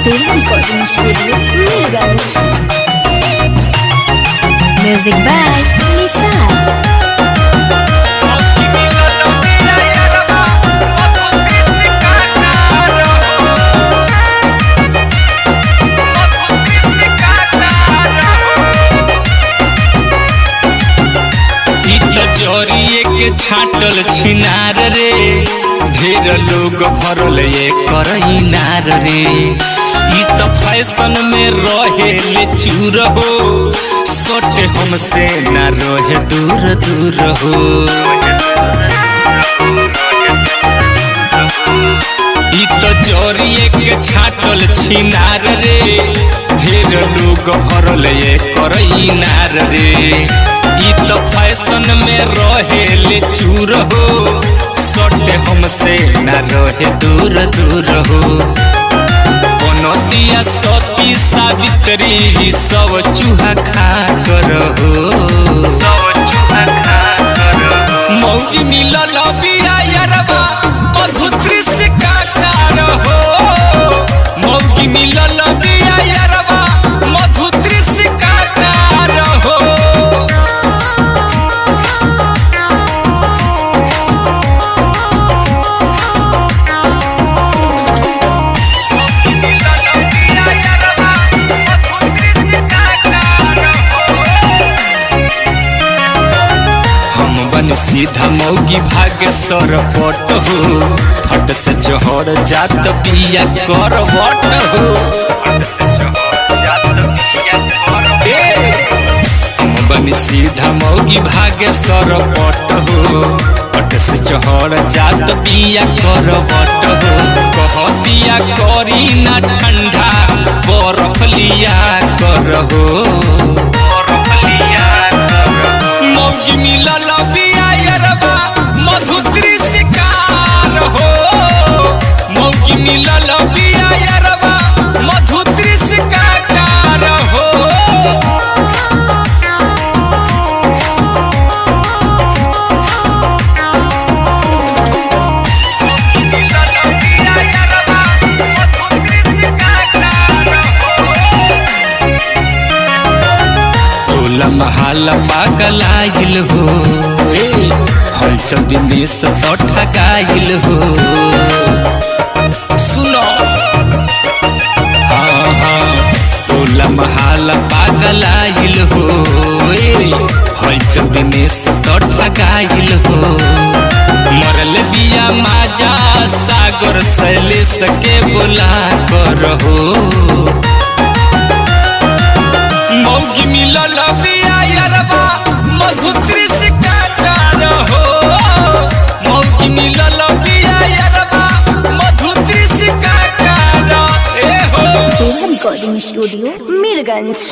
Recording Studio, Mirgans. Music by Nisar. जोरिए के छाटल छिनार रे, ढेर लोग भरल ये करइनार रे। ई तो फैशन में रहे ले चूर हो, सोटे हमसे ना रहे दूर दूर हो। ई तो जोरिए के छाटल छिनार रे, ढेर लोग भरल ये करइनार रे। ई तो फैशन में रहे ले चूर हो, सोटे हमसे न रहे दूर दूर हो। बनतिया सती सावित्री सब चूहा खा कर हो, सब चूहा खा कर हो। मौगी मिलल बिया यरबा मधुत्री से काकार हो, मौगी मिलल बिया यरबा मधुत्री से काकार हो। सीधा मौगी भागे सरपट हो, फट से चढ़ जात पिया करवट हो। बनी सीधा मौगी भागे सरपट हो, फट से चढ़ जात पिया करवट हो। कह दिया करी ना ठंडा बर्फ लिया कर हो, मौगी मिलल बिया यरबा मधुत्री शिकार हो, मौगी मिलल बिया यरबा मधुत्री शिकार हो। महल पागल आइल हो, हलचल दिनेश तो ठकाइल हो। सुनो हाँ हाँ, टोला महल पागल आइल हो, हलचल दिनेश तो ठकाइल हो। मरल बिया माजा सागर शैलेश के बोला कर हो, मौगी मिलल बिया यरबा मधुत्री से काकार हो, मौगी मिलल बिया यरबा मधुत्री से काकार हो। Recording Studio, Mirgans.